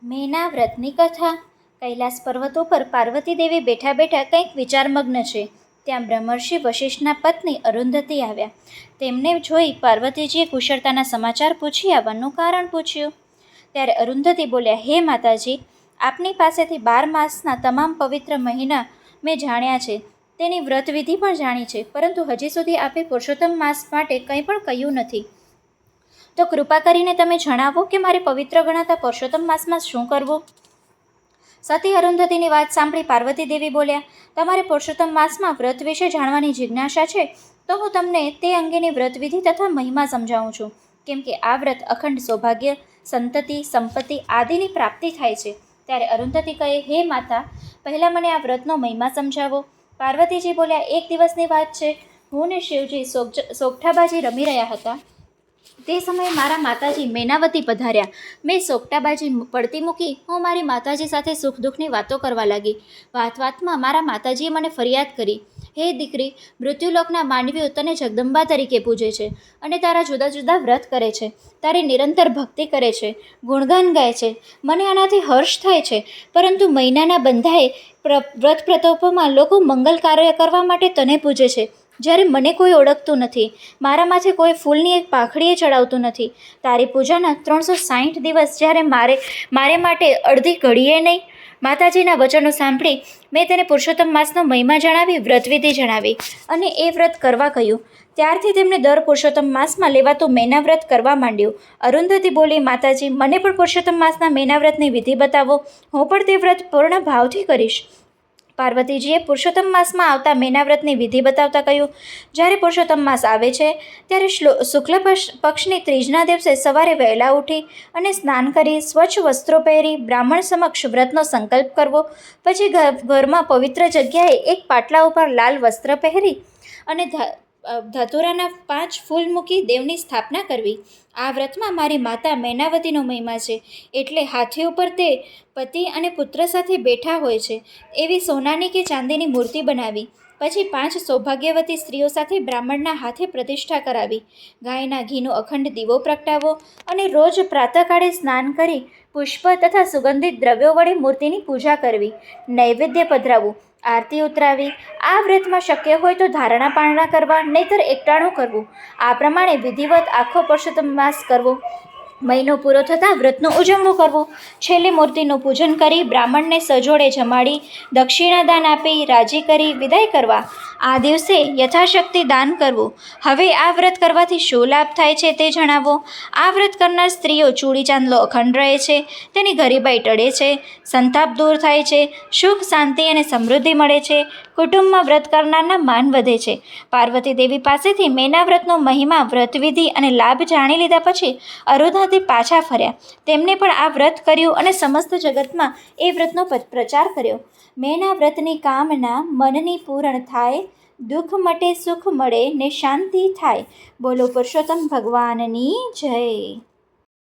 મેના વ્રતની કથા. કૈલાસ પર્વતો પર પાર્વતી દેવી બેઠા બેઠા કંઈક વિચારમગ્ન છે. ત્યાં બ્રહ્મર્ષિ વશિષ્ઠના પત્ની અરુંધતી આવ્યા. તેમને જોઈ પાર્વતીજીએ કુશળતાના સમાચાર પૂછી આવવાનું કારણ પૂછ્યું. ત્યારે અરુંધતી બોલ્યા, હે માતાજી, આપની પાસેથી 12 માસના તમામ પવિત્ર મહિના મેં જાણ્યા છે, તેની વ્રતવિધિ પણ જાણી છે, પરંતુ હજી સુધી આપે પુરુષોત્તમ માસ માટે કંઈ પણ કહ્યું નથી. તો કૃપા કરીને તમે જણાવો કે મારે પવિત્ર ગણાતા પુરુષોત્તમ માસમાં શું કરવું? સતી અરુંધતીની વાત સાંભળી પાર્વતી દેવી બોલ્યા, તમારે પુરુષોત્તમ માસમાં વ્રત વિશે જાણવાની જિજ્ઞાસા છે, તો હું તમને તે અંગેની વ્રતવિધિ તથા મહિમા સમજાવું છું. કેમ કે આ વ્રત અખંડ સૌભાગ્ય, સંતતિ, સંપત્તિ આદિની પ્રાપ્તિ થાય છે. ત્યારે અરુંધતી કહે, હે માતા, પહેલાં મને આ વ્રતનો મહિમા સમજાવો. પાર્વતીજી બોલ્યા, એક દિવસની વાત છે. હું ને શિવજી સોગઠાબાજી રમી રહ્યા હતા. તે સમયે મારા માતાજી મેનાવતી પધાર્યા. મેં સોગઠાબાજી પડતી મૂકી હું મારી માતાજી સાથે સુખ દુઃખની વાતો કરવા લાગી. વાતમાં મારા માતાજીએ મને ફરિયાદ કરી, હે દીકરી, મૃત્યુલોકના માનવીઓ તને જગદંબા તરીકે પૂજે છે અને તારા જુદા જુદા વ્રત કરે છે, તારી નિરંતર ભક્તિ કરે છે, ગુણગાન ગાય છે. મને આનાથી હર્ષ થાય છે, પરંતુ મહિનાના બંધાએ વ્રત પ્રતોપોમાં લોકો મંગલ કાર્ય કરવા માટે તને પૂજે છે, જ્યારે મને કોઈ ઓળખતું નથી, મારા માથે કોઈ ફૂલની એક પાંખડીએ ચડાવતું નથી. તારી પૂજાના 360 દિવસ જ્યારે મારે માટે અડધી ઘડીએ નહીં. માતાજીના વચનો સાંભળી મેં તેને પુરુષોત્તમ માસનો મહિમા જણાવી, વ્રતવિધિ જણાવી અને એ વ્રત કરવા કહ્યું. ત્યારથી તેમણે દર પુરુષોત્તમ માસમાં લેવાતું મેના વ્રત કરવા માંડ્યું. અરુંધતી બોલી, માતાજી, મને પણ પુરુષોત્તમ માસના મેના વ્રતની વિધિ બતાવો, હું પણ તે વ્રત પૂર્ણ ભાવથી કરીશ. પાર્વતીજીએ પુરુષોત્તમ માસમાં આવતા મેના વ્રતની વિધિ બતાવતા કહ્યું, જ્યારે પુરુષોત્તમ માસ આવે છે ત્યારે શુક્લ પક્ષની ત્રીજના દિવસે સવારે વહેલા ઉઠી અને સ્નાન કરી સ્વચ્છ વસ્ત્રો પહેરી બ્રાહ્મણ સમક્ષ વ્રતનો સંકલ્પ કરવો. પછી ઘરમાં પવિત્ર જગ્યાએ એક પાટલા ઉપર લાલ વસ્ત્ર પહેરી અને ધતુરાના 5 ફૂલ મૂકી દેવની સ્થાપના કરવી. આ વ્રતમાં મારી માતા મેનાવતીનો મહિમા છે, એટલે હાથી ઉપર તે પતિ અને પુત્ર સાથે બેઠા હોય છે એવી સોનાની કે ચાંદીની મૂર્તિ બનાવી. પછી 5 સૌભાગ્યવતી સ્ત્રીઓ સાથે બ્રાહ્મણના હાથે પ્રતિષ્ઠા કરાવી. ગાયના ઘીનો અખંડ દીવો પ્રગટાવો અને રોજ પ્રાતઃકાળે સ્નાન કરી પુષ્પ તથા સુગંધિત દ્રવ્યો વડે મૂર્તિની પૂજા કરવી. નૈવેદ્ય પધરાવવું, આરતી ઉતરાવી. આ વ્રતમાં શક્ય હોય તો ધારણા પારણા કરવા, નહીતર એકટાણું કરવું. આ પ્રમાણે વિધિવત આખો પુરુષોત્તમ માસ કરવો. મહિનો પૂરો થતાં વ્રતનું ઉજવણું કરવું. છેલ્લે મૂર્તિનું પૂજન કરી બ્રાહ્મણને સજોડે જમાડી દક્ષિણાદાન આપી રાજી કરી વિદાય કરવા. આ દિવસે યથાશક્તિ દાન કરવું. હવે આ વ્રત કરવાથી શું લાભ થાય છે તે જણાવો. આ વ્રત કરનાર સ્ત્રીઓ ચૂડી ચાંદલો અખંડ રહે છે, તેની ગરીબાઈ ટળે છે, સંતાપ દૂર થાય છે, સુખ શાંતિ અને સમૃદ્ધિ મળે છે, કુટુંબમાં વ્રત કરનારના માન વધે છે. પાર્વતી દેવી પાસેથી મેના વ્રતનો મહિમા, વ્રતવિધિ અને લાભ જાણી લીધા પછી અરુંધતી પાછા ફર્યા. તેમને પણ આ વ્રત કર્યું અને સમસ્ત જગતમાં એ વ્રતનો પ્રચાર કર્યો. મેના વ્રતની કામના મનની પૂર્ણ થાય, દુઃખ મટે, સુખ મળે ને શાંતિ થાય. બોલો પુરુષોત્તમ ભગવાનની જય.